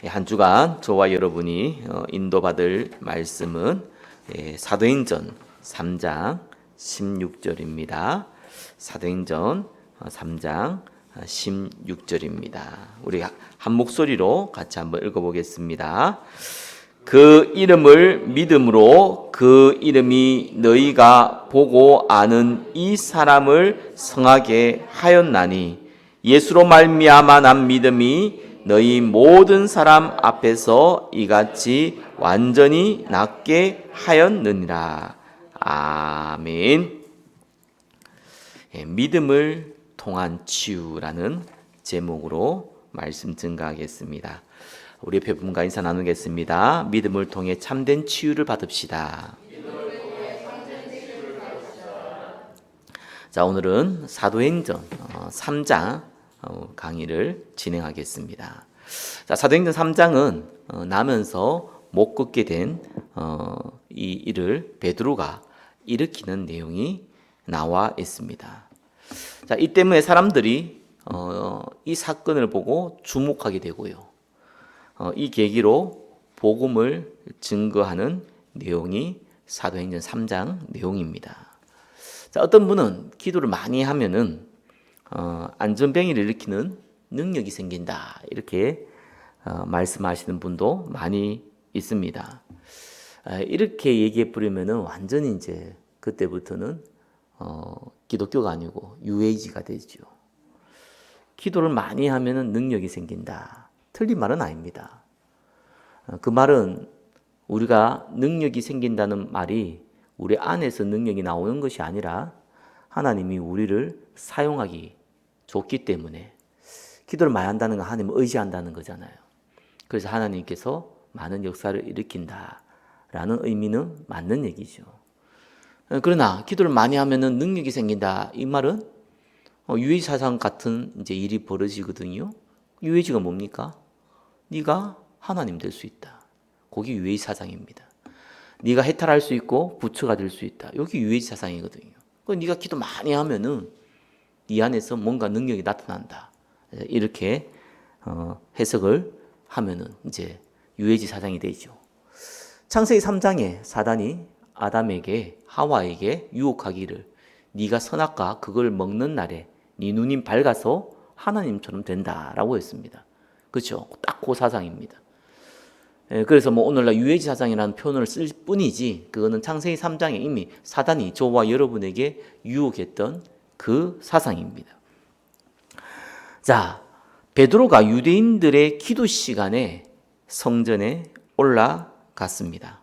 한 주간 저와 여러분이 인도받을 말씀은 사도행전 3장 16절입니다. 사도행전 3장 16절입니다. 우리 한 목소리로 같이 한번 읽어보겠습니다. 그 이름을 믿음으로 그 이름이 너희가 보고 아는 이 사람을 성하게 하였나니 예수로 말미암아 난 믿음이 너희 모든 사람 앞에서 이같이 완전히 낫게 하였느니라. 아멘. 믿음을 통한 치유라는 제목으로 말씀 증가하겠습니다. 우리 옆에 분과 인사 나누겠습니다. 믿음을 통해 참된 치유를 받읍시다. 자, 오늘은 사도행전 3장 강의를 진행하겠습니다. 자, 사도행전 3장은 나면서 못 걷게 된 이 일을 베드로가 일으키는 내용이 나와 있습니다. 자, 이 때문에 사람들이 이 사건을 보고 주목하게 되고요. 이 계기로 복음을 증거하는 내용이 사도행전 3장 내용입니다. 자, 어떤 분은 기도를 많이 하면은 안전병이를 일으키는 능력이 생긴다, 이렇게 말씀하시는 분도 많이 있습니다. 이렇게 얘기해 버리면은 완전히 이제 그때부터는 기독교가 아니고 유에이지가 되죠. 기도를 많이 하면은 능력이 생긴다, 틀린 말은 아닙니다. 그 말은 우리가 능력이 생긴다는 말이 우리 안에서 능력이 나오는 것이 아니라 하나님이 우리를 사용하기 좋기 때문에 기도를 많이 한다는 건 하나님을 의지한다는 거잖아요. 그래서 하나님께서 많은 역사를 일으킨다라는 의미는 맞는 얘기죠. 그러나 기도를 많이 하면은 능력이 생긴다, 이 말은 유해지 사상 같은 이제 일이 벌어지거든요. 유해지가 뭡니까? 네가 하나님 될 수 있다. 거기 유해지 사상입니다. 네가 해탈할 수 있고 부처가 될 수 있다. 여기 유해지 사상이거든요. 네가 기도 많이 하면은 네 안에서 뭔가 능력이 나타난다. 이렇게 해석을 하면은 이제 유해지 사상이 되죠. 창세기 3장에 사단이 아담에게 하와에게 유혹하기를 네가 선악과 그걸 먹는 날에 네 눈이 밝아서 하나님처럼 된다라고 했습니다. 그렇죠? 딱 그 사상입니다. 그래서 뭐 오늘날 유해지 사상이라는 표현을 쓸 뿐이지 그거는 창세기 3장에 이미 사단이 저와 여러분에게 유혹했던 그 사상입니다. 자, 베드로가 유대인들의 기도 시간에 성전에 올라갔습니다.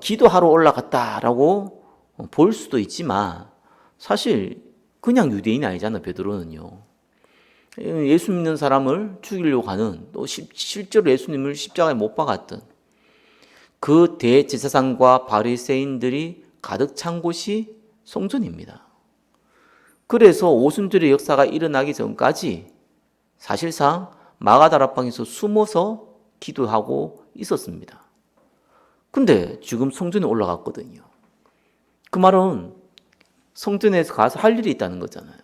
기도하러 올라갔다라고 볼 수도 있지만 사실 그냥 유대인이 아니잖아요. 베드로는요. 예수 믿는 사람을 죽이려고 하는, 또 실제로 예수님을 십자가에 못 박았던 그 대제사장과 바리새인들이 가득 찬 곳이 성전입니다. 그래서 오순절의 역사가 일어나기 전까지 사실상 마가다락방에서 숨어서 기도하고 있었습니다. 근데 지금 성전에 올라갔거든요. 그 말은 성전에서 가서 할 일이 있다는 거잖아요.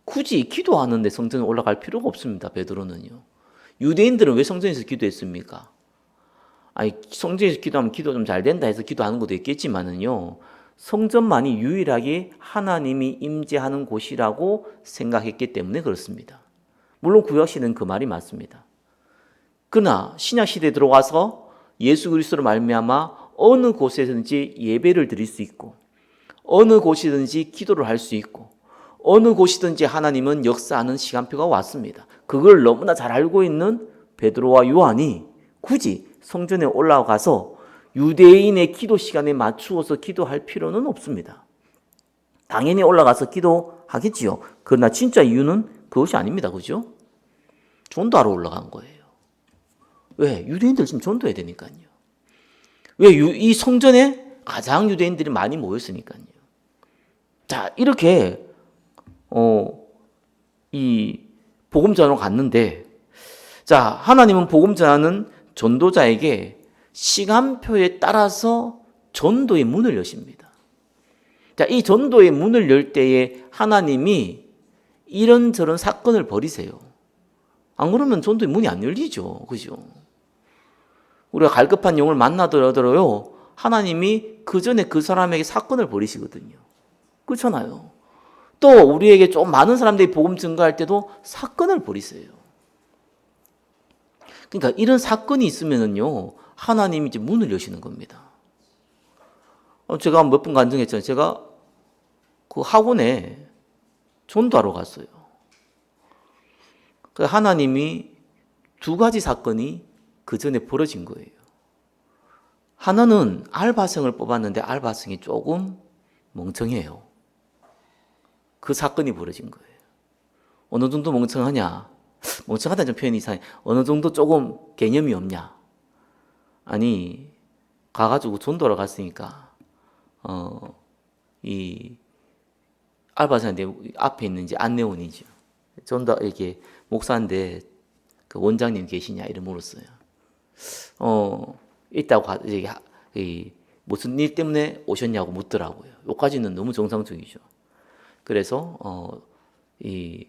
굳이 기도하는데 성전에 올라갈 필요가 없습니다. 베드로는요. 유대인들은 왜 성전에서 기도했습니까? 아니, 성전에서 기도하면 기도 좀 잘 된다 해서 기도하는 것도 있겠지만은요, 성전만이 유일하게 하나님이 임재하는 곳이라고 생각했기 때문에 그렇습니다. 물론 구약시대는 그 말이 맞습니다. 그러나 신약시대에 들어와서 예수 그리스도로 말미암아 어느 곳에든지 예배를 드릴 수 있고 어느 곳이든지 기도를 할 수 있고 어느 곳이든지 하나님은 역사하는 시간표가 왔습니다. 그걸 너무나 잘 알고 있는 베드로와 요한이 굳이 성전에 올라가서 유대인의 기도 시간에 맞추어서 기도할 필요는 없습니다. 당연히 올라가서 기도하겠지요. 그러나 진짜 이유는 그것이 아닙니다. 그죠? 전도하러 올라간 거예요. 왜? 유대인들 지금 전도해야 되니까요. 왜? 이 성전에 가장 유대인들이 많이 모였으니까요. 자, 이렇게 이 복음 전하러 갔는데, 자, 하나님은 복음 전하는 전도자에게 시간표에 따라서 전도의 문을 여십니다. 자, 이 전도의 문을 열 때에 하나님이 이런저런 사건을 벌이세요. 안 그러면 전도의 문이 안 열리죠. 그죠? 우리가 갈급한 영을 만나더라도요, 하나님이 그 전에 그 사람에게 사건을 벌이시거든요. 그렇잖아요. 또 우리에게 좀 많은 사람들이 복음 증거할 때도 사건을 벌이세요. 그러니까 이런 사건이 있으면은요, 하나님이 이제 문을 여시는 겁니다. 제가 몇 번 간증했잖아요. 제가 그 학원에 전도하러 갔어요. 그 하나님이 두 가지 사건이 그 전에 벌어진 거예요. 하나는 알바생을 뽑았는데 알바생이 조금 멍청해요. 그 사건이 벌어진 거예요. 어느 정도 멍청하냐? 멍청하다는 표현이 이상해. 어느 정도 조금 개념이 없냐? 아니, 가가지고 전도하러 갔으니까, 이 알바생한테 앞에 있는지 안내원이죠. 전도, 이게 목사인데 그 원장님 계시냐? 이런 물었어요. 있다고, 무슨 일 때문에 오셨냐고 묻더라고요. 여기까지는 너무 정상적이죠. 그래서, 이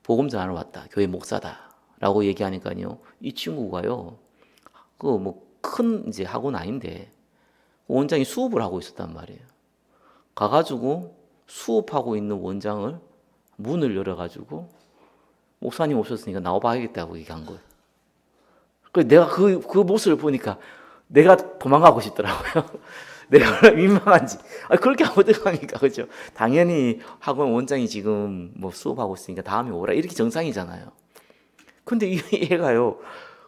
복음 전하러 왔다. 교회 목사다. 라고 얘기하니까요. 이 친구가요. 큰 이제 학원 아닌데 원장이 수업을 하고 있었단 말이에요. 가가지고 수업하고 있는 원장을 문을 열어가지고 목사님 오셨으니까 나와봐야겠다고 얘기한 거예요. 그래서 내가 그 모습을 보니까 내가 도망가고 싶더라고요. 내가 얼마나 민망한지. 그렇게 하면 어떡합니까? 그죠? 당연히 학원 원장이 지금 뭐 수업하고 있으니까 다음에 오라. 이렇게 정상이잖아요. 근데 이 애가요,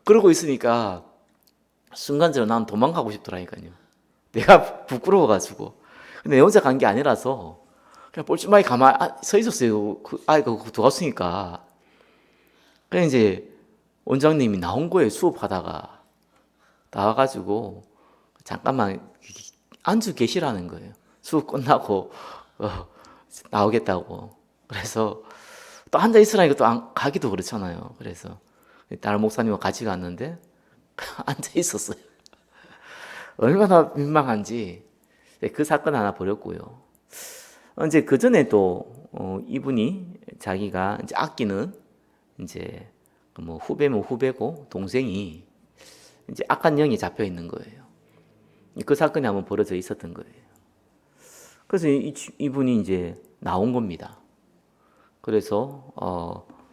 그러고 있으니까 순간적으로 난 도망가고 싶더라니까요. 내가 부끄러워가지고. 근데 내 혼자 간 게 아니라서 그냥 뻘쭘하게 가만히 서 있었어요. 그 아이가 들어왔으니까. 그래 이제 원장님이 나온 거예요. 수업하다가. 나와가지고 잠깐만 앉아 계시라는 거예요. 수업 끝나고 나오겠다고. 그래서 또 앉아 있으라니까 또 안 가기도 그렇잖아요. 그래서 다른 목사님과 같이 갔는데 앉아 있었어요. 얼마나 민망한지. 그 사건 하나 벌였고요. 이제 그 전에 또 이분이 자기가 이제 아끼는 이제 뭐 후배면 후배고 동생이 이제 악한 영이 잡혀 있는 거예요. 그 사건이 한번 벌어져 있었던 거예요. 그래서 이분이 이제 나온 겁니다. 그래서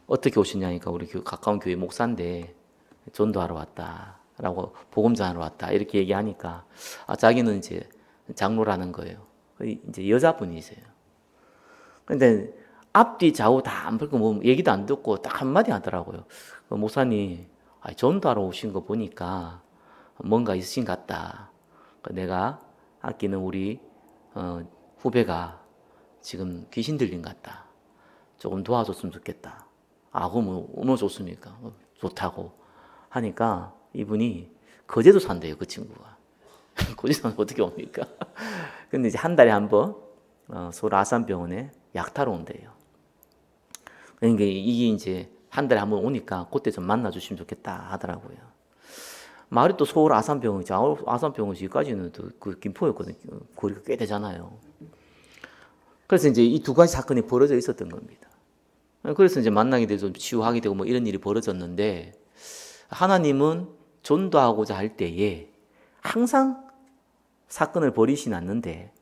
어떻게 오셨냐니까 우리 가까운 교회 목사인데 전도하러 왔다라고 복음 전하러 왔다 이렇게 얘기하니까 자기는 이제 장로라는 거예요. 이제 여자분이세요. 근데 앞뒤 좌우 다 안 보고 뭐 얘기도 안 듣고 딱 한마디 하더라고요. 목사님 전도하러 오신 거 보니까 뭔가 있으신 것 같다. 내가 아끼는 우리 후배가 지금 귀신 들린 것 같다. 조금 도와줬으면 좋겠다. 그럼 얼마나 좋습니까? 좋다고 하니까 이분이 거제도 산대요, 그 친구가. 거제도 어떻게 옵니까? 근데 이제 한 달에 한 번 서울 아산병원에 약 타러 온대요. 그러니까 이게 이제 한 달에 한 번 오니까 그때 좀 만나주시면 좋겠다 하더라고요. 마을이 또 서울 아산병원이죠. 아산병원이 여기까지는 그 김포였거든요. 거리가 꽤 되잖아요. 그래서 이제 이 두 가지 사건이 벌어져 있었던 겁니다. 그래서 이제 만나게 되고 좀 치유하게 되고 뭐 이런 일이 벌어졌는데 하나님은 전도하고자 할 때에 항상 사건을 벌이진 않는데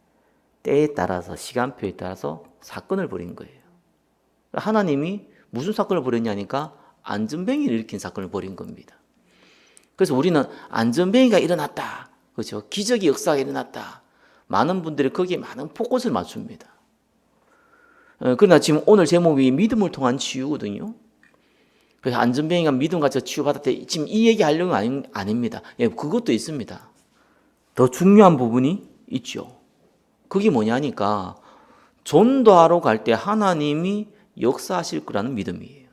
때에 따라서 시간표에 따라서 사건을 벌인 거예요. 하나님이 무슨 사건을 벌였냐니까 안전뱅이를 일으킨 사건을 벌인 겁니다. 그래서 우리는 안전뱅이가 일어났다. 그렇죠? 기적의 역사가 일어났다. 많은 분들이 거기에 많은 포커스를 맞춥니다. 그러나 지금 오늘 제목이 믿음을 통한 치유거든요. 그래서 안전뱅이가 믿음같이 치유받았대. 지금 이 얘기 하려는 아닙니다. 예, 그것도 있습니다. 더 중요한 부분이 있죠. 그게 뭐냐니까 전도하러 갈 때 하나님이 역사하실 거라는 믿음이에요.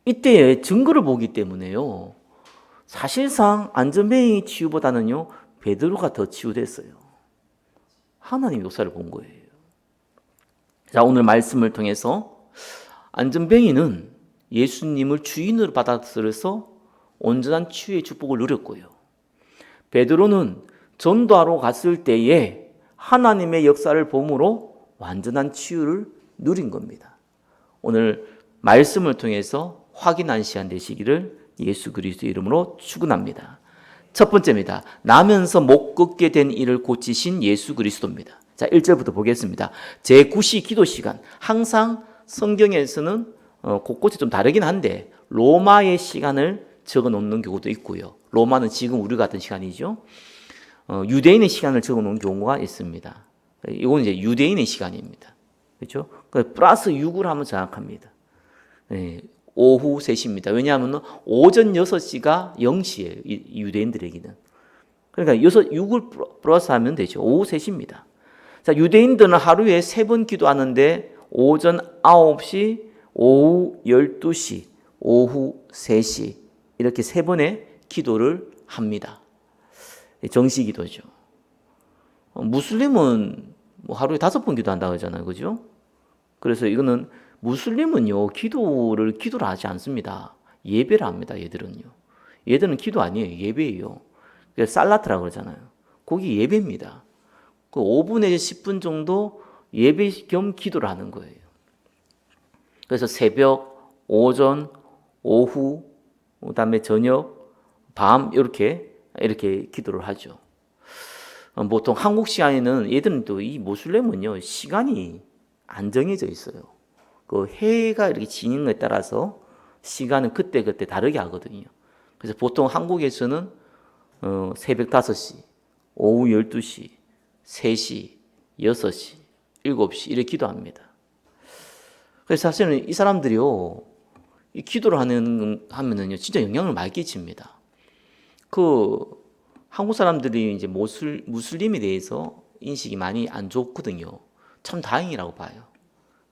이때에 증거를 보기 때문에요. 사실상 안전뱅이 치유보다는요. 베드로가 더 치유됐어요. 하나님 역사를 본 거예요. 자, 오늘 말씀을 통해서 안전뱅이는 예수님을 주인으로 받아들여서 온전한 치유의 축복을 누렸고요. 베드로는 전도하러 갔을 때에 하나님의 역사를 봄으로 완전한 치유를 누린 겁니다. 오늘 말씀을 통해서 확인한 시간 되시기를 예수 그리스도 이름으로 축원합니다. 첫 번째입니다. 나면서 못 걷게 된 이를 고치신 예수 그리스도입니다. 자, 1절부터 보겠습니다. 제9시 기도 시간. 항상 성경에서는 곳곳이 좀 다르긴 한데 로마의 시간을 적어 놓는 경우도 있고요. 로마는 지금 우리 같은 시간이죠. 유대인의 시간을 적어 놓은 경우가 있습니다. 이건 이제 유대인의 시간입니다. 그렇죠? 플러스 6을 하면 정확합니다. 네, 오후 3시입니다. 왜냐하면 오전 6시가 0시예요. 유대인들에게는. 그러니까 6을 플러스 하면 되죠. 오후 3시입니다. 자, 유대인들은 하루에 3번 기도하는데 오전 9시, 오후 12시, 오후 3시 이렇게 3번의 기도를 합니다. 정시 기도죠. 무슬림은 뭐 하루에 5번 기도한다고 하잖아요. 그죠? 그래서 이거는 무슬림은요, 기도를 하지 않습니다. 예배를 합니다, 얘들은요. 얘들은 기도 아니에요. 예배예요. 살라트라고 그러잖아요. 거기 예배입니다. 그 5분 내지 10분 정도 예배 겸 기도를 하는 거예요. 그래서 새벽, 오전, 오후, 그다음에 저녁, 밤 이렇게 기도를 하죠. 보통 한국 시간에는 얘들은 또 이 모슬렘은요 시간이 안 정해져 있어요. 그 해가 이렇게 지는 것에 따라서 시간은 그때 다르게 하거든요. 그래서 보통 한국에서는 새벽 5시, 오후 12시, 3시, 6시, 7시 이렇게 기도합니다. 그래서 사실은 이 사람들이요 이 기도를 하면은요 진짜 영향을 많이 끼칩니다. 그 한국 사람들이 이제 무슬림에 대해서 인식이 많이 안 좋거든요. 참 다행이라고 봐요.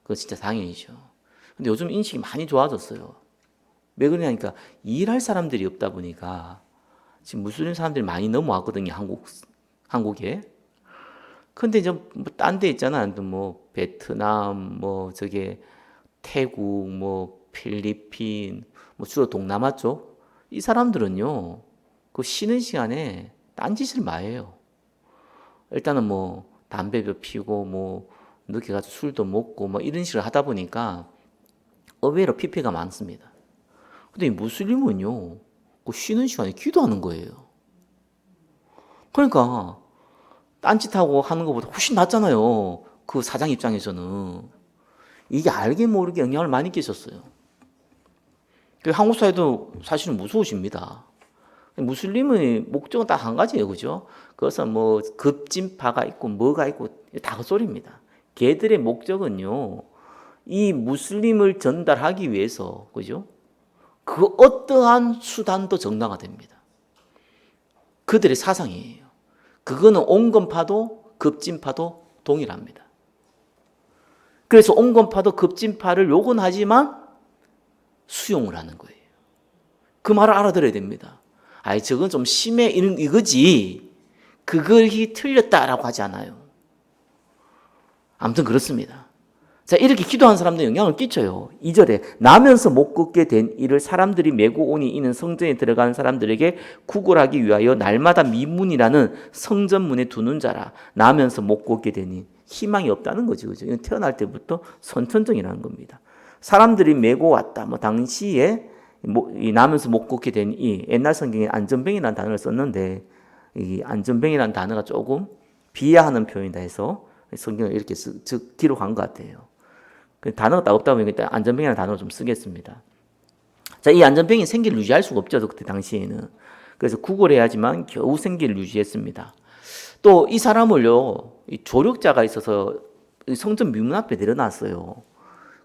그거 진짜 다행이죠. 근데 요즘 인식이 많이 좋아졌어요. 왜 그러냐니까 일할 사람들이 없다 보니까 지금 무슬림 사람들이 많이 넘어왔거든요. 한국에. 근데 이제 뭐 딴 데 있잖아. 뭐 베트남, 뭐 저게 태국, 뭐 필리핀, 뭐 주로 동남아 쪽 이 사람들은요. 그 쉬는 시간에 딴짓을 많이 해요. 일단은 뭐 담배도 피우고 뭐 늦게 가서 술도 먹고 뭐 이런 식으로 하다 보니까 의외로 피폐가 많습니다. 근데 이 무슬림은요, 그 쉬는 시간에 기도하는 거예요. 그러니까 딴짓하고 하는 것보다 훨씬 낫잖아요. 그 사장 입장에서는. 이게 알게 모르게 영향을 많이 끼쳤어요. 한국 사회도 사실은 무서우십니다. 무슬림의 목적은 딱 한 가지예요. 그죠? 그것은 뭐 급진파가 있고 뭐가 있고 다 헛소리입니다. 걔들의 목적은요. 이 무슬림을 전달하기 위해서 그죠? 그 어떠한 수단도 정당화됩니다. 그들의 사상이에요. 그거는 온건파도 급진파도 동일합니다. 그래서 온건파도 급진파를 욕은 하지만 수용을 하는 거예요. 그 말을 알아들어야 됩니다. 아이 저건 좀 심해 이거지 그것이 틀렸다라고 하지 않아요. 아무튼 그렇습니다. 자, 이렇게 기도한 사람들 영향을 끼쳐요. 2절에 나면서 못 걷게 된 이를 사람들이 메고 오니 이는 성전에 들어가는 사람들에게 구걸하기 위하여 날마다 미문이라는 성전문에 두는 자라. 나면서 못 걷게 되니 희망이 없다는 거죠. 그죠? 이건 태어날 때부터 선천적이라는 겁니다. 사람들이 메고 왔다. 뭐 당시에 이 나면서 못 걷게 된 이 옛날 성경에 안전병이라는 단어를 썼는데 이 안전병이라는 단어가 조금 비하하는 표현이다 해서 성경을 이렇게 기록한 것 같아요. 단어가 딱 없다 보니까 안전병이라는 단어를 좀 쓰겠습니다. 자, 이 안전병이 생기를 유지할 수가 없죠. 그때 당시에는. 그래서 구걸해야지만 겨우 생기를 유지했습니다. 또 이 사람을요, 이 조력자가 있어서 성전 미문 앞에 내려놨어요.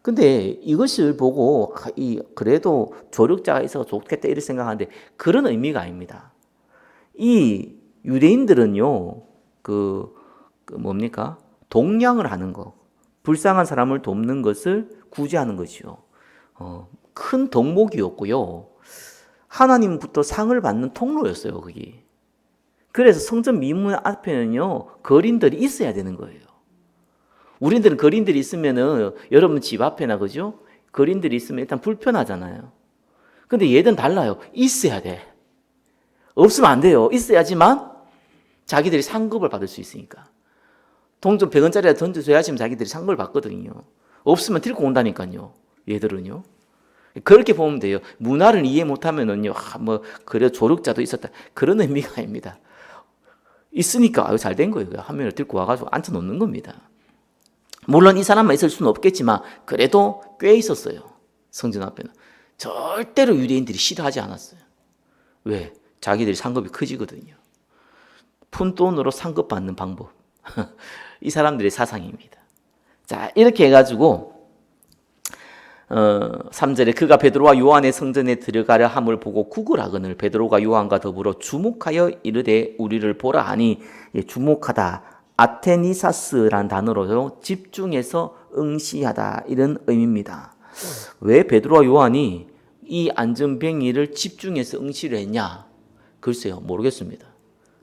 근데 이것을 보고 그래도 조력자가 있어서 좋겠다 이렇게 생각하는데 그런 의미가 아닙니다. 이 유대인들은요, 뭡니까? 동량을 하는 거, 불쌍한 사람을 돕는 것을 구제하는 것이요. 큰 덕목이었고요. 하나님부터 상을 받는 통로였어요, 거기. 그래서 성전 미문 앞에는요, 거린들이 있어야 되는 거예요. 우리들은 거린들이 있으면은 여러분 집 앞에나 그죠? 거린들이 있으면 일단 불편하잖아요. 근데 얘들은 달라요. 있어야 돼. 없으면 안 돼요. 있어야지만 자기들이 상급을 받을 수 있으니까. 돈 좀 100원짜리 던져줘야지 자기들이 상급을 받거든요. 없으면 들고 온다니까요. 얘들은요. 그렇게 보면 돼요. 문화를 이해 못하면은요, 뭐 그래 조력자도 있었다 그런 의미가 아닙니다. 있으니까 잘 된 거예요. 한 명을 들고 와가지고 앉혀 놓는 겁니다. 물론 이 사람만 있을 수는 없겠지만 그래도 꽤 있었어요. 성전 앞에는 절대로 유대인들이 싫어하지 않았어요. 왜? 자기들이 상급이 커지거든요. 푼돈으로 상급받는 방법. 이 사람들의 사상입니다. 자, 이렇게 해가지고 3절에 그가 베드로와 요한의 성전에 들어가려 함을 보고 구걸하거늘 베드로가 요한과 더불어 주목하여 이르되 우리를 보라 하니, 주목하다, 아테니사스란 단어로 집중해서 응시하다 이런 의미입니다. 왜 베드로와 요한이 이 안전뱅이를 집중해서 응시를 했냐? 글쎄요, 모르겠습니다.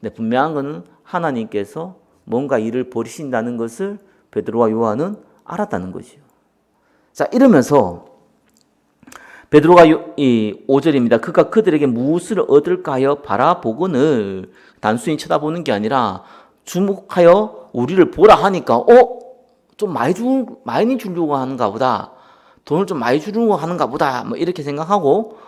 근데 분명한 것은 하나님께서 뭔가 일을 벌이신다는 것을 베드로와 요한은 알았다는 것이요. 자, 이러면서 베드로가 5절입니다. 그가 그들에게 무엇을 얻을까 하여 바라보거늘, 단순히 쳐다보는 게 아니라 주목하여 우리를 보라 하니까 좀 많이 주려고 하는가 보다. 돈을 좀 많이 주려고 하는가 보다. 뭐 이렇게 생각하고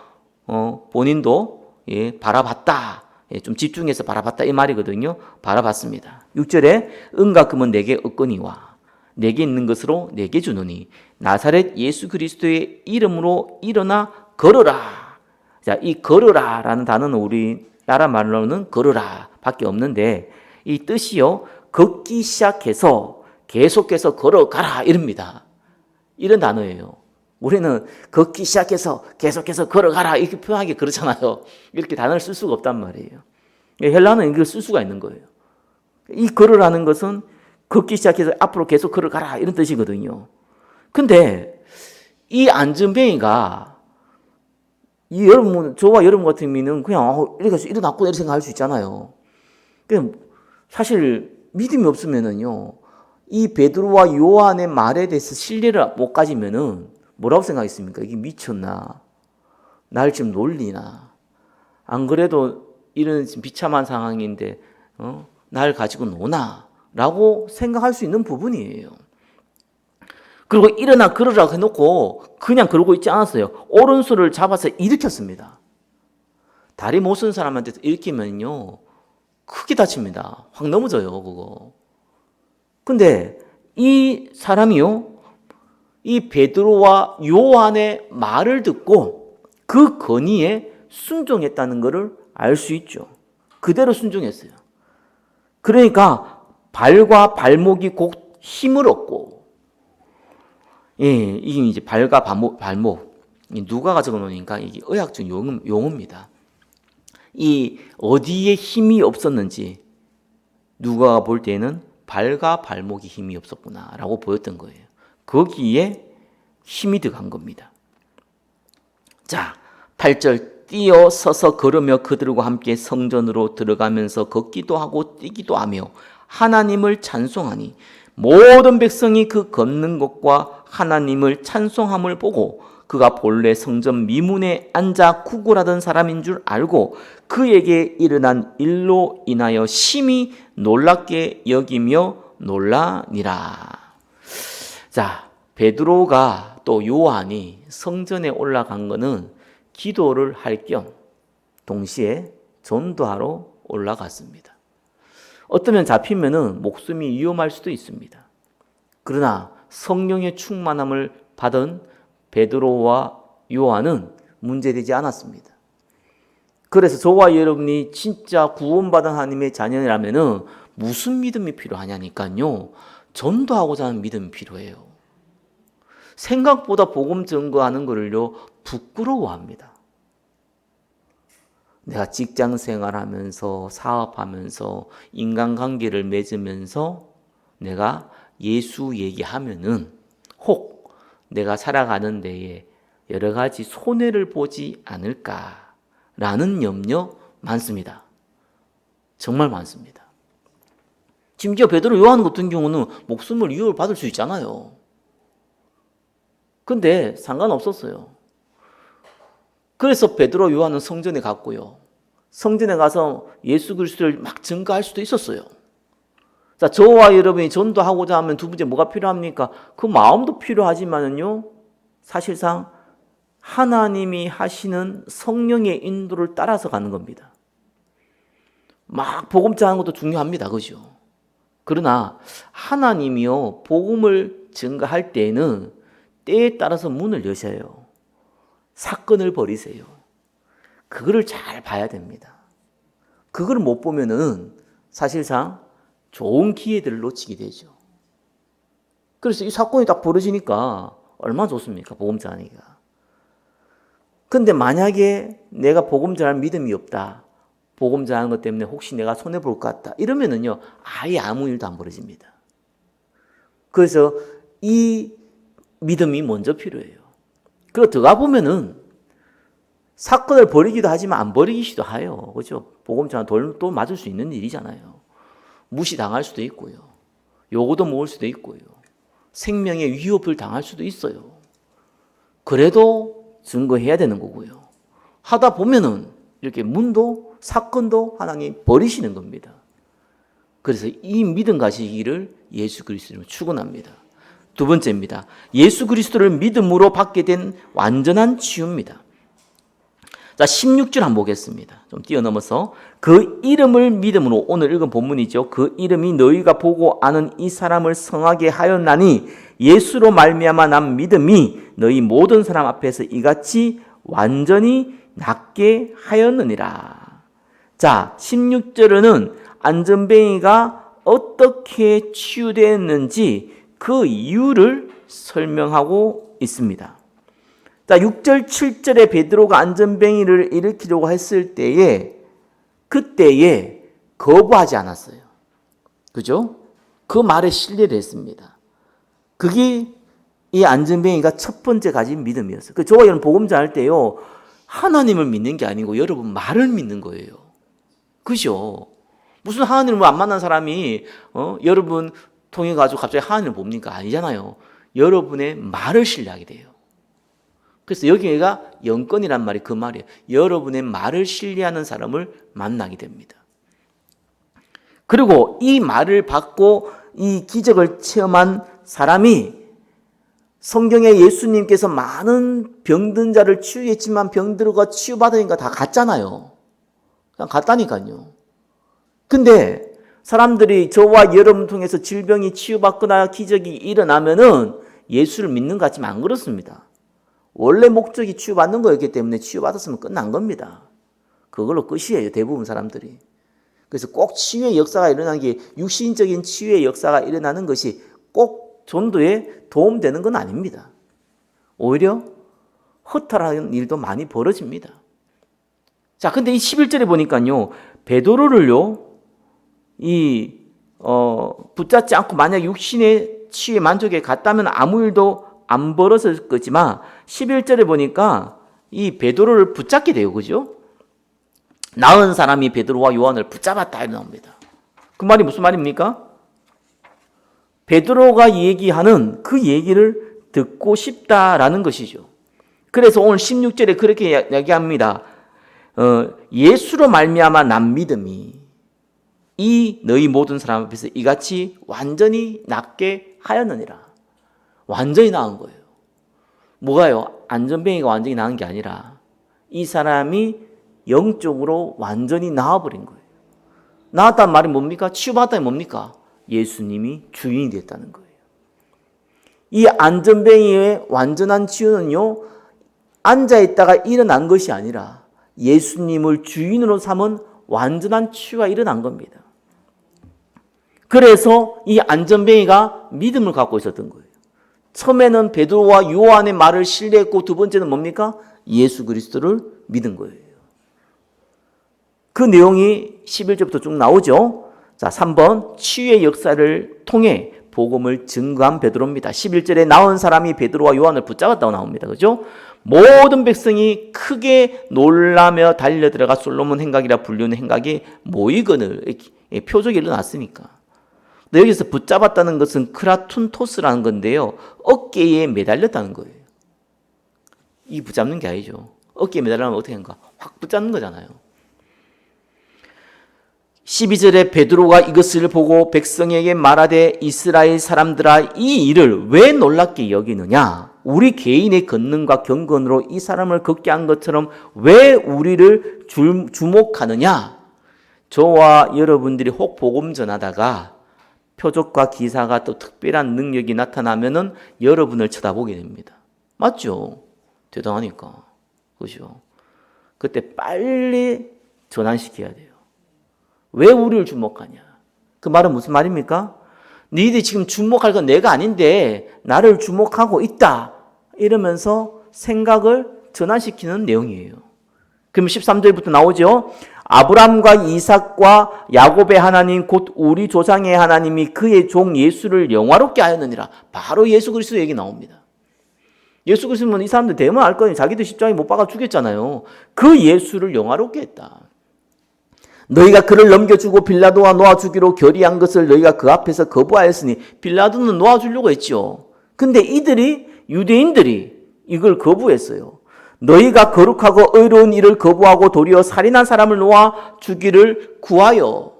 본인도 바라봤다. 좀 집중해서 바라봤다 이 말이거든요. 바라봤습니다. 6절에 은과 금은 내게 없거니와 내게 있는 것으로 내게 주노니 나사렛 예수 그리스도의 이름으로 일어나 걸어라. 자, 이 걸어라라는 단어는 우리나라 말로는 걸어라 밖에 없는데 이 뜻이요, 걷기 시작해서 계속해서 걸어가라 이럽니다. 이런 단어예요. 우리는 걷기 시작해서 계속해서 걸어가라 이렇게 표현하기 그렇잖아요. 이렇게 단어를 쓸 수가 없단 말이에요. 헬라어는 이걸 쓸 수가 있는 거예요. 이 걸으라는 것은 걷기 시작해서 앞으로 계속 걸어가라 이런 뜻이거든요. 근데 이 안전뱅이가 저와 여러분 같은 경우는 그냥 이렇게 해서 일어났구나 이렇게 생각할 수 있잖아요. 사실 믿음이 없으면은요, 이 베드로와 요한의 말에 대해서 신뢰를 못 가지면은 뭐라고 생각했습니까? 이게 미쳤나? 날 지금 놀리나? 안 그래도 이런 비참한 상황인데 날 가지고 노나? 라고 생각할 수 있는 부분이에요. 그리고 일어나 걸으라고 해놓고 그냥 그러고 있지 않았어요. 오른손을 잡아서 일으켰습니다. 다리 못 쓴 사람한테 일으키면요 크게 다칩니다. 확 넘어져요 그거. 근데 이 사람이요, 이 베드로와 요한의 말을 듣고 그 건의에 순종했다는 것을 알 수 있죠. 그대로 순종했어요. 그러니까 발과 발목이 곧 힘을 얻고, 이게 이제 발과 발목, 누가가 적어놓으니까 이게 의학적 용어입니다. 이 어디에 힘이 없었는지 누가가 볼 때는 발과 발목이 힘이 없었구나라고 보였던 거예요. 거기에 힘이 들어간 겁니다. 자, 8절 뛰어 서서 걸으며 그들과 함께 성전으로 들어가면서 걷기도 하고 뛰기도 하며 하나님을 찬송하니 모든 백성이 그 걷는 것과 하나님을 찬송함을 보고 그가 본래 성전 미문에 앉아 구걸하던 사람인 줄 알고 그에게 일어난 일로 인하여 심히 놀랍게 여기며 놀라니라. 자, 베드로가 또 요한이 성전에 올라간 것은 기도를 할 겸 동시에 전도하러 올라갔습니다. 어쩌면 잡히면은 목숨이 위험할 수도 있습니다. 그러나 성령의 충만함을 받은 베드로와 요한은 문제되지 않았습니다. 그래서 저와 여러분이 진짜 구원받은 하나님의 자녀라면은 무슨 믿음이 필요하냐니까요. 전도하고자 하는 믿음이 필요해요. 생각보다 복음 전거하는 것을요 부끄러워합니다. 내가 직장 생활하면서 사업하면서 인간관계를 맺으면서 내가 예수 얘기하면은 혹 내가 살아가는 데에 여러 가지 손해를 보지 않을까라는 염려 많습니다. 정말 많습니다. 심지어 베드로 요한 같은 경우는 목숨을 위협을 받을 수 있잖아요. 근데 상관없었어요. 그래서 베드로 요한은 성전에 갔고요. 성전에 가서 예수 그리스도를 막 증거할 수도 있었어요. 자, 저와 여러분이 전도하고자 하면 두 번째 뭐가 필요합니까? 그 마음도 필요하지만은요, 사실상 하나님이 하시는 성령의 인도를 따라서 가는 겁니다. 막 복음 전하는 것도 중요합니다. 그죠? 그러나 하나님이요, 복음을 증거할 때에는 때에 따라서 문을 여셔요. 사건을 버리세요. 그거를 잘 봐야 됩니다. 그걸 못 보면은 사실상 좋은 기회들을 놓치게 되죠. 그래서 이 사건이 딱 벌어지니까 얼마나 좋습니까? 복음 전하기가. 근데 만약에 내가 복음 전할 믿음이 없다. 복음 전하는 것 때문에 혹시 내가 손해볼 것 같다. 이러면은요, 아예 아무 일도 안 벌어집니다. 그래서 이 믿음이 먼저 필요해요. 그리고 들어가 보면은 사건을 벌이기도 하지만 안 벌이기도 해요. 그죠? 복음 전하 돌도 맞을 수 있는 일이잖아요. 무시당할 수도 있고요. 요거도 모을 수도 있고요. 생명의 위협을 당할 수도 있어요. 그래도 증거해야 되는 거고요. 하다 보면은 이렇게 문도 사건도 하나님 버리시는 겁니다. 그래서 이 믿음 가시기를 예수 그리스도로 축원합니다. 두 번째입니다. 예수 그리스도를 믿음으로 받게 된 완전한 치유입니다. 자, 16절 한번 보겠습니다. 좀 뛰어넘어서 그 이름을 믿음으로, 오늘 읽은 본문이죠. 그 이름이 너희가 보고 아는 이 사람을 성하게 하였나니 예수로 말미암아 난 믿음이 너희 모든 사람 앞에서 이같이 완전히 낫게 하였느니라. 자, 16절에는 안전뱅이가 어떻게 치유되었는지 그 이유를 설명하고 있습니다. 자, 6절, 7절에 베드로가 안전뱅이를 일으키려고 했을 때에 그때에 거부하지 않았어요. 그죠? 그 말에 신뢰를 했습니다. 그게 이 안전뱅이가 첫 번째 가진 믿음이었어요. 저와 여러분 복음 전할 때요, 하나님을 믿는 게 아니고 여러분 말을 믿는 거예요. 그죠? 무슨 하나님을 안 만난 사람이 여러분 통해 가지고 갑자기 하나님을 봅니까? 아니잖아요. 여러분의 말을 신뢰하게 돼요. 그래서 여기가 영권이란 말이 그 말이에요. 여러분의 말을 신뢰하는 사람을 만나게 됩니다. 그리고 이 말을 받고 이 기적을 체험한 사람이 성경에 예수님께서 많은 병든 자를 치유했지만 병들어가 치유받으니까 다 갔잖아요. 그냥 갔다니까요. 근데 사람들이 저와 여러분 통해서 질병이 치유받거나 기적이 일어나면은 예수를 믿는 것 같지만 안 그렇습니다. 원래 목적이 치유받는 거였기 때문에 치유받았으면 끝난 겁니다. 그걸로 끝이에요, 대부분 사람들이. 그래서 꼭 치유의 역사가 일어나는 게, 육신적인 치유의 역사가 일어나는 것이 꼭 전도에 도움되는 건 아닙니다. 오히려 허탈한 일도 많이 벌어집니다. 자, 근데 이 11절에 보니까요, 베드로를요, 붙잡지 않고 만약 육신의 치유에 만족해 갔다면 아무 일도 안 벌어졌을 거지만 11절에 보니까 이 베드로를 붙잡게 돼요. 그죠? 나은 사람이 베드로와 요한을 붙잡았다 이렇게 나옵니다. 그 말이 무슨 말입니까? 베드로가 얘기하는 그 얘기를 듣고 싶다라는 것이죠. 그래서 오늘 16절에 그렇게 이야기합니다. 예수로 말미암아 난 믿음이 이 너희 모든 사람 앞에서 이같이 완전히 낫게 하였느니라. 완전히 나은 거예요. 뭐가요? 안전뱅이가 완전히 나은 게 아니라 이 사람이 영적으로 완전히 나아버린 거예요. 나았다는 말이 뭡니까? 치유받았다는 뭡니까? 예수님이 주인이 됐다는 거예요. 이 안전뱅이의 완전한 치유는요, 앉아있다가 일어난 것이 아니라 예수님을 주인으로 삼은 완전한 치유가 일어난 겁니다. 그래서 이 안전뱅이가 믿음을 갖고 있었던 거예요. 처음에는 베드로와 요한의 말을 신뢰했고, 두 번째는 뭡니까? 예수 그리스도를 믿은 거예요. 그 내용이 11절부터 쭉 나오죠. 자, 3번 치유의 역사를 통해 복음을 증거한 베드로입니다. 11절에 나온 사람이 베드로와 요한을 붙잡았다고 나옵니다. 그죠? 모든 백성이 크게 놀라며 달려들어가 솔로몬 행각이라 불리는 행각에 모이거늘, 표적이 일어났으니까. 근데 여기서 붙잡았다는 것은 크라툰토스라는 건데요, 어깨에 매달렸다는 거예요. 이 붙잡는 게 아니죠. 어깨에 매달리면 어떻게 하는가? 확 붙잡는 거잖아요. 12절에 베드로가 이것을 보고 백성에게 말하되 이스라엘 사람들아 이 일을 왜 놀랍게 여기느냐? 우리 개인의 권능과 경건으로 이 사람을 걷게 한 것처럼 왜 우리를 주목하느냐? 저와 여러분들이 혹 복음 전하다가 표적과 기사가 또 특별한 능력이 나타나면은 여러분을 쳐다보게 됩니다. 맞죠? 대단하니까. 그죠? 그때 빨리 전환시켜야 돼요. 왜 우리를 주목하냐? 그 말은 무슨 말입니까? 너희들이 지금 주목할 건 내가 아닌데 나를 주목하고 있다. 이러면서 생각을 전환시키는 내용이에요. 그럼 13절부터 나오죠. 아브람과 이삭과 야곱의 하나님 곧 우리 조상의 하나님이 그의 종 예수를 영화롭게 하였느니라. 바로 예수 그리스도 얘기 나옵니다. 예수 그리스도는 이 사람들 대면 알 거예요. 자기들 십자가에 못 박아 죽였잖아요. 그 예수를 영화롭게 했다. 너희가 그를 넘겨주고 빌라도와 놓아주기로 결의한 것을 너희가 그 앞에서 거부하였으니 빌라도는 놓아주려고 했죠. 근데 유대인들이 이걸 거부했어요. 너희가 거룩하고 의로운 일을 거부하고 도리어 살인한 사람을 놓아주기를 구하여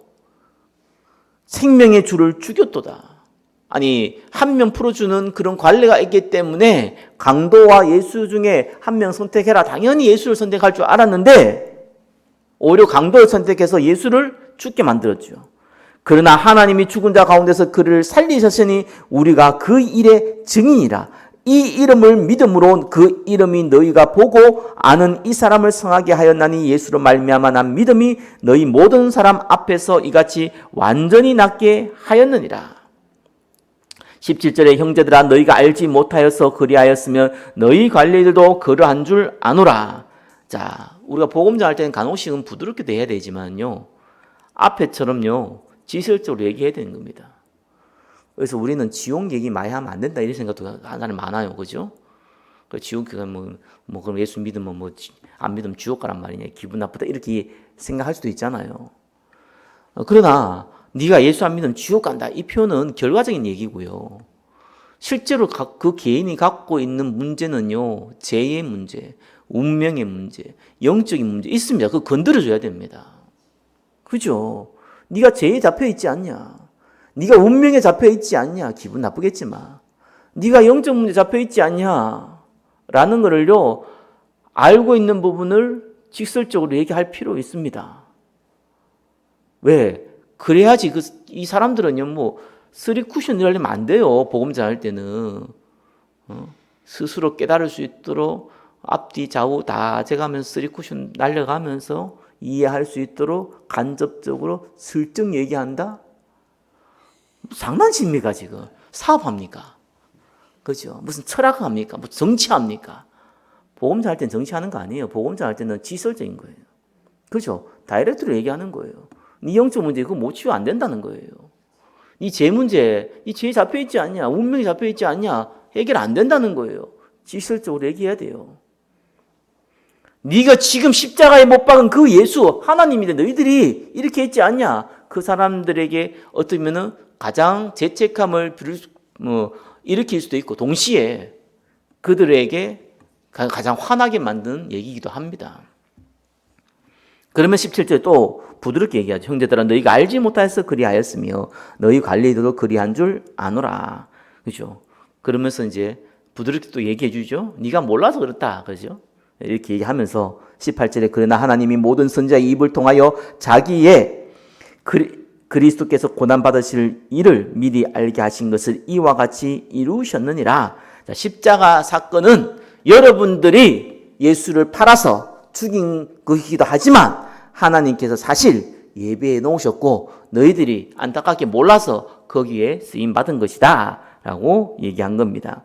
생명의 주를 죽였도다. 아니, 한 명 풀어주는 그런 관례가 있기 때문에 강도와 예수 중에 한 명 선택해라. 당연히 예수를 선택할 줄 알았는데 오히려 강도를 선택해서 예수를 죽게 만들었죠. 그러나 하나님이 죽은 자 가운데서 그를 살리셨으니 우리가 그 일의 증인이라. 이 이름을 믿음으로 그 이름이 너희가 보고 아는 이 사람을 성하게 하였나니 예수로 말미암아 난 믿음이 너희 모든 사람 앞에서 이같이 완전히 낫게 하였느니라. 17절에 형제들아 너희가 알지 못하여서 그리하였으면 너희 관리들도 그러한 줄 아노라. 자, 우리가 복음 전할 때는 간혹씩은 부드럽게도 해야 되지만요. 앞에처럼요. 지설적으로 얘기해야 되는 겁니다. 그래서 우리는 지옥 얘기 많이 하면 안 된다 이런 생각도 하는 사람이 많아요. 그죠? 지옥 그럼 예수 믿으면 안 믿으면 지옥 가란 말이냐. 기분 나쁘다 이렇게 생각할 수도 있잖아요. 그러나 네가 예수 안 믿으면 지옥 간다. 이 표현은 결과적인 얘기고요. 실제로 그 개인이 갖고 있는 문제는요. 죄의 문제, 운명의 문제, 영적인 문제 있습니다. 그거 건드려줘야 됩니다. 그죠? 네가 죄에 잡혀있지 않냐? 네가 운명에 잡혀있지 않냐? 기분 나쁘겠지만 네가 영적 문제에 잡혀있지 않냐? 라는 거를요. 알고 있는 부분을 직설적으로 얘기할 필요 있습니다. 왜? 그래야지 이 사람들은요. 쓰리 쿠션 이러려면 안 돼요. 복음 전할 때는. 스스로 깨달을 수 있도록 앞뒤 좌우 다 재가면서 쓰리 쿠션 날려가면서 이해할 수 있도록 간접적으로 슬쩍 얘기한다? 장난칩니까 지금? 사업합니까? 그죠? 무슨 철학합니까? 무슨 정치합니까? 복음 전할 때는 정치하는 거 아니에요. 복음 전할 때는 지설적인 거예요. 그죠? 다이렉트로 얘기하는 거예요. 네 영적 문제 그거 못 치유 안 된다는 거예요. 네 죄 문제, 네 죄에 잡혀있지 않냐? 운명이 잡혀있지 않냐? 해결 안 된다는 거예요. 지설적으로 얘기해야 돼요. 네가 지금 십자가에 못 박은 그 예수 하나님인데 너희들이 이렇게 했지 않냐? 그 사람들에게 어떻게 보면은 가장 죄책감을 일으킬 수도 있고 동시에 그들에게 가장 화나게 만드는 얘기이기도 합니다. 그러면 17절 또 부드럽게 얘기하죠. 형제들아 너희가 알지 못하여서 그리하였으며 너희 관리들도 그리한 줄 아노라. 그죠? 그러면서 이제 부드럽게 또 얘기해 주죠. 네가 몰라서 그렇다. 그죠? 이렇게 얘기하면서 18절에 그러나 하나님이 모든 선지자의 입을 통하여 자기의 그리스도께서 고난받으실 일을 미리 알게 하신 것을 이와 같이 이루셨느니라. 자, 십자가 사건은 여러분들이 예수를 팔아서 죽인 것이기도 하지만 하나님께서 사실 예비해 놓으셨고 너희들이 안타깝게 몰라서 거기에 쓰임받은 것이다 라고 얘기한 겁니다.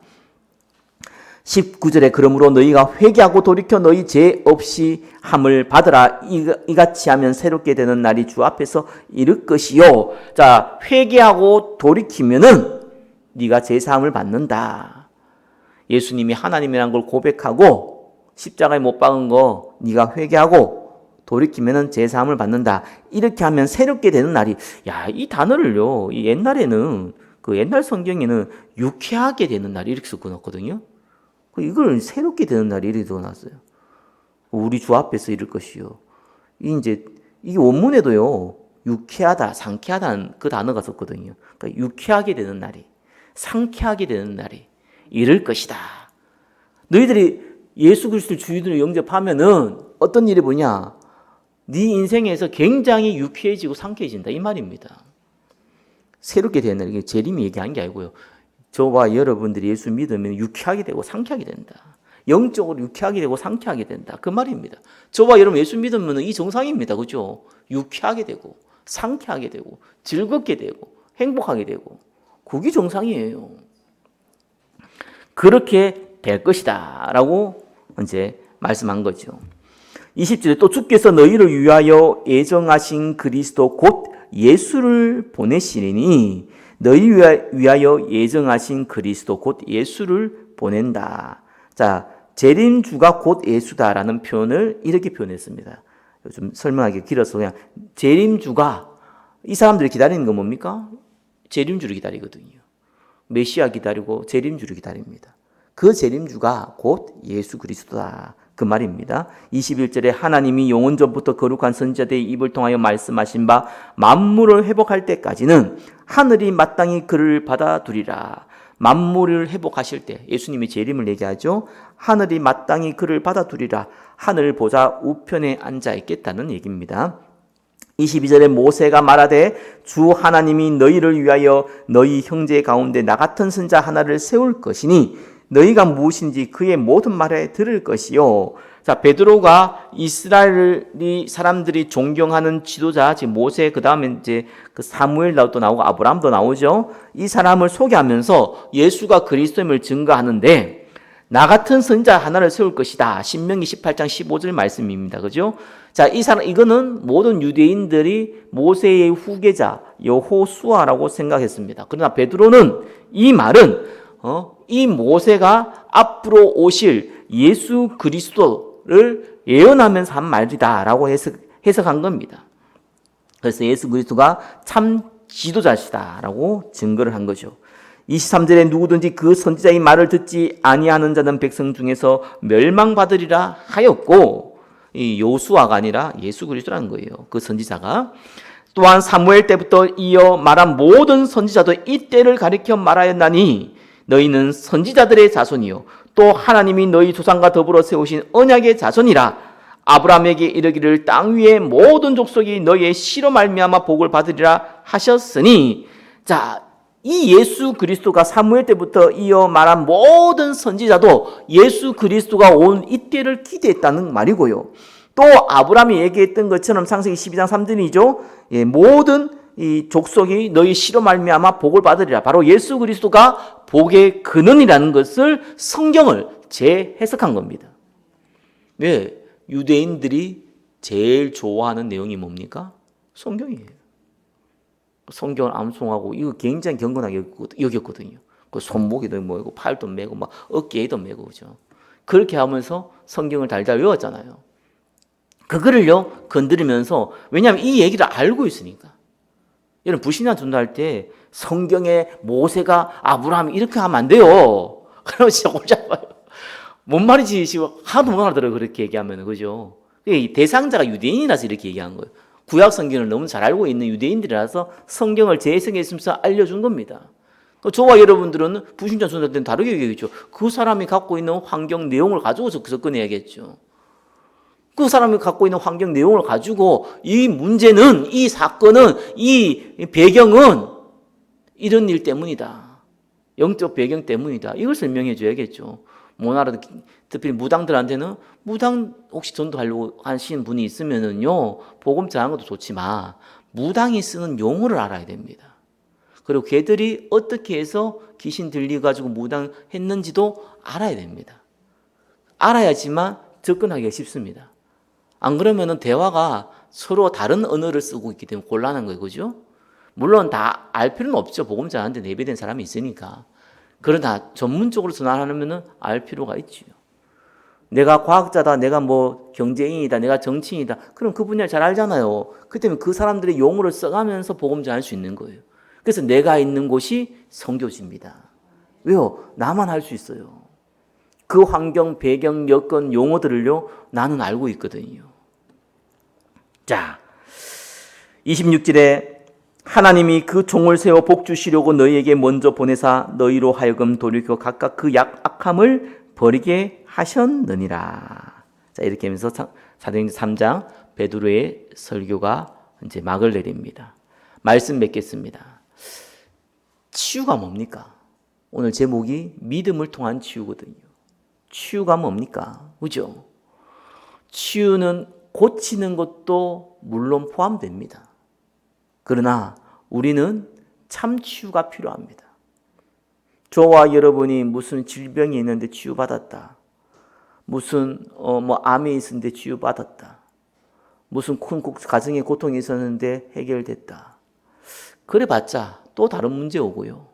19절에 그러므로 너희가 회개하고 돌이켜 너희 죄 없이 함을 받으라. 이같이 하면 새롭게 되는 날이 주 앞에서 이를 것이요. 자, 회개하고 돌이키면은 네가 죄 사함을 받는다. 예수님이 하나님이라는 걸 고백하고 십자가에 못 박은 거 네가 회개하고 돌이키면은 죄 사함을 받는다. 이렇게 하면 새롭게 되는 날이, 야, 이 단어를요. 이 옛날에는 그 옛날 성경에는 유쾌하게 되는 날 이렇게 써놨거든요. 이걸 새롭게 되는 날이 이렇게 써놨어요. 우리 주 앞에서 이럴 것이요. 이제 이 원문에도요. 유쾌하다, 상쾌하다는 그 단어가 썼거든요. 그러니까 유쾌하게 되는 날이, 상쾌하게 되는 날이 이럴 것이다. 너희들이 예수 그리스도를 주인으로 영접하면은 어떤 일이 뭐냐? 네 인생에서 굉장히 유쾌해지고 상쾌해진다 이 말입니다. 새롭게 되는 이게 재림이 얘기한 게 아니고요. 저와 여러분들이 예수 믿으면 유쾌하게 되고 상쾌하게 된다. 영적으로 유쾌하게 되고 상쾌하게 된다. 그 말입니다. 저와 여러분 예수 믿으면 이 정상입니다. 그죠? 유쾌하게 되고 상쾌하게 되고 즐겁게 되고 행복하게 되고 그게 정상이에요. 그렇게 될 것이다 라고 이제 말씀한 거죠. 20절에 또 주께서 너희를 위하여 예정하신 그리스도 곧 예수를 보내시리니 너희 위하여 예정하신 그리스도 곧 예수를 보낸다. 자, 재림주가 곧 예수다라는 표현을 이렇게 표현했습니다. 좀 설명하기 길어서 그냥 재림주가 이 사람들이 기다리는 건 뭡니까? 재림주를 기다리거든요. 메시아 기다리고 재림주를 기다립니다. 그 재림주가 곧 예수 그리스도다. 그 말입니다. 21절에 하나님이 영원 전부터 거룩한 선지자들의 입을 통하여 말씀하신 바 만물을 회복할 때까지는 하늘이 마땅히 그를 받아두리라. 만물을 회복하실 때 예수님이 재림을 얘기하죠. 하늘이 마땅히 그를 받아두리라. 하늘 보좌 우편에 앉아 있겠다는 얘기입니다. 22절에 모세가 말하되 주 하나님이 너희를 위하여 너희 형제 가운데 나 같은 선자 하나를 세울 것이니 너희가 무엇인지 그의 모든 말에 들을 것이요. 자, 베드로가 이스라엘이 사람들이 존경하는 지도자, 즉 모세, 그 다음에 이제 그 사무엘도 나오고 아브라함도 나오죠. 이 사람을 소개하면서 예수가 그리스도임을 증거하는데 나 같은 선자 하나를 세울 것이다. 신명기 18장 15절 말씀입니다. 그죠? 자, 이 사람, 이거는 모든 유대인들이 모세의 후계자 여호수아라고 생각했습니다. 그러나 베드로는 이 말은 이 모세가 앞으로 오실 예수 그리스도를 예언하면서 한 말이다라고 해석한 겁니다. 그래서 예수 그리스도가 참 지도자시다라고 증거를 한 거죠. 23절에 누구든지 그 선지자의 말을 듣지 아니하는 자는 백성 중에서 멸망받으리라 하였고, 이 요수아가 아니라 예수 그리스도라는 거예요. 그 선지자가. 또한 사무엘 때부터 이어 말한 모든 선지자도 이 때를 가리켜 말하였나니 너희는 선지자들의 자손이요 또 하나님이 너희 조상과 더불어 세우신 언약의 자손이라. 아브라함에게 이르기를 땅 위의 모든 족속이 너희의 씨로 말미암아 복을 받으리라 하셨으니, 자, 이 예수 그리스도가 사무엘 때부터 이어 말한 모든 선지자도 예수 그리스도가 온 이때를 기대했다는 말이고요. 또 아브라함이 얘기했던 것처럼 창세기 12장 3절이죠. 예, 모든 이 족속이 너희 씨로 말미암아 복을 받으리라. 바로 예수 그리스도가 복의 근원이라는 것을 성경을 재해석한 겁니다. 왜? 유대인들이 제일 좋아하는 내용이 뭡니까? 성경이에요. 성경을 암송하고 이거 굉장히 경건하게 여겼거든요. 그 손목에도 메고 팔도 메고 막 어깨에도 메고 그죠. 그렇게 하면서 성경을 달달 외웠잖아요. 그거를요 건드리면서, 왜냐하면 이 얘기를 알고 있으니까. 여러분 불신앙 전도할 때 성경에 모세가 아브라함 이렇게 하면 안 돼요. 그러면 진짜 꼴잡아요. 뭔 말인지 지금 하나도 못 알아들어요. 그렇게 얘기하면 그죠. 대상자가 유대인이라서 이렇게 얘기한 거예요. 구약 성경을 너무 잘 알고 있는 유대인들이라서 성경을 재해석했으면서 알려준 겁니다. 저와 여러분들은 불신자 전도할 때는 다르게 얘기했죠. 그 사람이 갖고 있는 환경 내용을 가지고 접근해야겠죠. 그 사람이 갖고 있는 환경 내용을 가지고 이 문제는, 이 사건은, 이 배경은 이런 일 때문이다. 영적 배경 때문이다. 이걸 설명해 줘야겠죠. 모나라도 특히 무당들한테는 무당 혹시 전도하려고 하시는 분이 있으면은요, 복음 전하는 것도 좋지만 무당이 쓰는 용어를 알아야 됩니다. 그리고 걔들이 어떻게 해서 귀신 들려가지고 무당했는지도 알아야 됩니다. 알아야지만 접근하기가 쉽습니다. 안 그러면은 대화가 서로 다른 언어를 쓰고 있기 때문에 곤란한 거예요. 그죠? 물론 다 알 필요는 없죠. 복음 전하는데 예배된 사람이 있으니까. 그러나 전문적으로 전하려면 알 필요가 있지요. 내가 과학자다, 내가 뭐 경제인이다, 내가 정치인이다. 그럼 그 분야를 잘 알잖아요. 그 때문에 그 사람들의 용어를 써가면서 복음 전할 수 있는 거예요. 그래서 내가 있는 곳이 선교지입니다. 왜요? 나만 할 수 있어요. 그 환경, 배경, 여건, 용어들을요, 나는 알고 있거든요. 자, 26절에 하나님이 그 종을 세워 복 주시려고 너희에게 먼저 보내사 너희로 하여금 돌이켜 각각 그 악함을 버리게 하셨느니라. 자, 이렇게 하면서 사도행전 3장 베드로의 설교가 이제 막을 내립니다. 말씀 맺겠습니다. 치유가 뭡니까? 오늘 제목이 믿음을 통한 치유거든요. 치유가 뭡니까? 그죠? 치유는 고치는 것도 물론 포함됩니다. 그러나 우리는 참 치유가 필요합니다. 저와 여러분이 무슨 질병이 있는데 치유받았다. 무슨 암이 있었는데 치유받았다. 무슨 큰 가정의 고통이 있었는데 해결됐다. 그래봤자 또 다른 문제 오고요.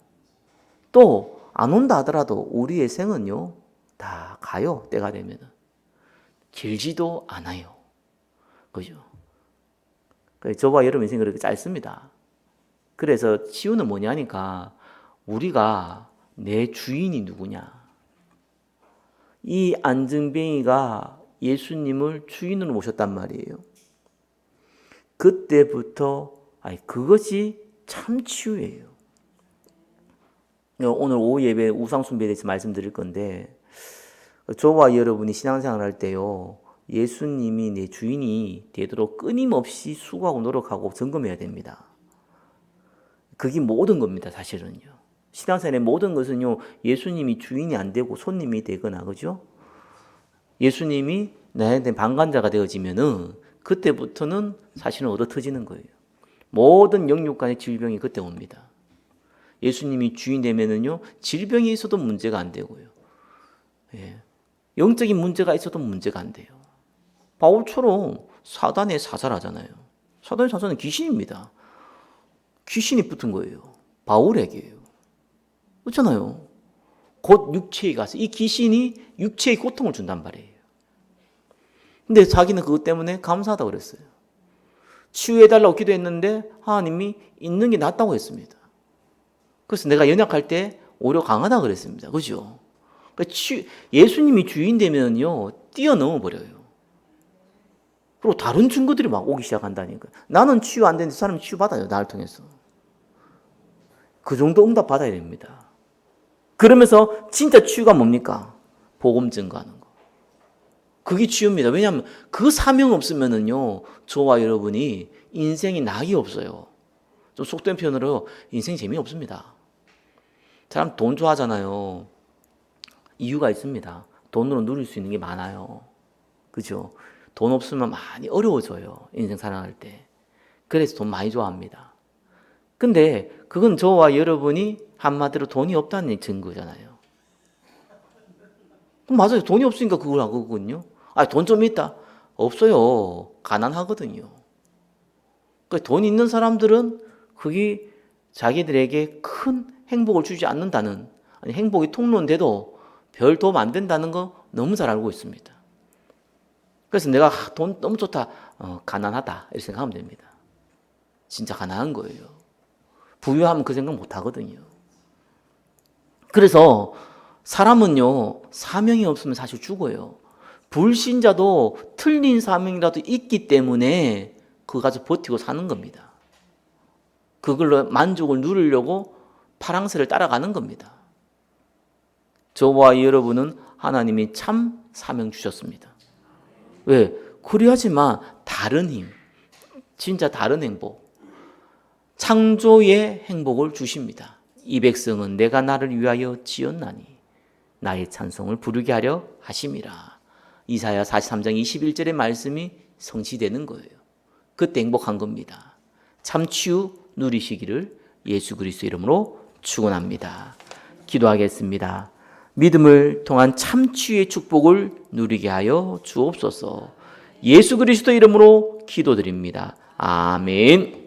또 안 온다 하더라도 우리의 생은요 다 가요. 때가 되면은 길지도 않아요. 그죠? 저와 여러분 인생이 그렇게 짧습니다. 그래서 치유는 뭐냐니까 우리가 내 주인이 누구냐. 이 안증뱅이가 예수님을 주인으로 모셨단 말이에요. 그때부터 그것이 참 치유예요. 오늘 오후 예배 우상 숭배에 대해서 말씀드릴 건데 저와 여러분이 신앙생활 할 때요. 예수님이 내 주인이 되도록 끊임없이 수고하고 노력하고 점검해야 됩니다. 그게 모든 겁니다. 사실은요. 신앙생활의 모든 것은요. 예수님이 주인이 안 되고 손님이 되거나 그죠? 예수님이 나한테 방관자가 되어지면은 그때부터는 사실은 얻어 터지는 거예요. 모든 영육간의 질병이 그때 옵니다. 예수님이 주인 되면은요. 질병이 있어도 문제가 안 되고요. 예. 영적인 문제가 있어도 문제가 안 돼요. 바울처럼 사단에 사살하잖아요. 사단의 사살은 귀신입니다. 귀신이 붙은 거예요. 바울에게요. 그렇잖아요. 곧 육체에 가서 이 귀신이 육체의 고통을 준단 말이에요. 근데 자기는 그것 때문에 감사하다고 그랬어요. 치유해달라고 기도했는데 하나님이 있는 게 낫다고 했습니다. 그래서 내가 연약할 때 오히려 강하다고 그랬습니다. 그죠? 예수님이 주인 되면요 뛰어넘어 버려요. 그리고 다른 증거들이 막 오기 시작한다니까. 나는 치유 안 되는데 사람이 치유 받아요. 나를 통해서. 그 정도 응답 받아야 됩니다. 그러면서 진짜 치유가 뭡니까? 복음 증거하는 거. 그게 치유입니다. 왜냐하면 그 사명 없으면은요 저와 여러분이 인생이 낙이 없어요. 좀 속된 표현으로 인생이 재미없습니다. 사람 돈 좋아하잖아요. 이유가 있습니다. 돈으로 누릴 수 있는 게 많아요. 그죠? 돈 없으면 많이 어려워져요. 인생 살아갈 때. 그래서 돈 많이 좋아합니다. 근데 그건 저와 여러분이 한마디로 돈이 없다는 증거잖아요. 맞아요. 돈이 없으니까 그걸 하거든요. 돈 좀 있다. 없어요. 가난하거든요. 돈 있는 사람들은 그게 자기들에게 큰 행복을 주지 않는다는, 아니 행복이 통로인데도 별 도움 안 된다는 거 너무 잘 알고 있습니다. 그래서 내가 돈 너무 좋다, 가난하다 이렇게 생각하면 됩니다. 진짜 가난한 거예요. 부유하면 그 생각 못 하거든요. 그래서 사람은요 사명이 없으면 사실 죽어요. 불신자도 틀린 사명이라도 있기 때문에 그거 가지고 버티고 사는 겁니다. 그걸로 만족을 누리려고 파랑새를 따라가는 겁니다. 저와 여러분은 하나님이 참 사명 주셨습니다. 왜? 그래야지만 다른 힘, 진짜 다른 행복, 창조의 행복을 주십니다. 이 백성은 내가 나를 위하여 지었나니 나의 찬송을 부르게 하려 하심이라. 이사야 43장 21절의 말씀이 성취되는 거예요. 그때 행복한 겁니다. 참 치유 누리시기를 예수 그리스도 이름으로 축원합니다. 기도하겠습니다. 믿음을 통한 참 치유의 축복을 누리게 하여 주옵소서. 예수 그리스도 이름으로 기도드립니다. 아멘.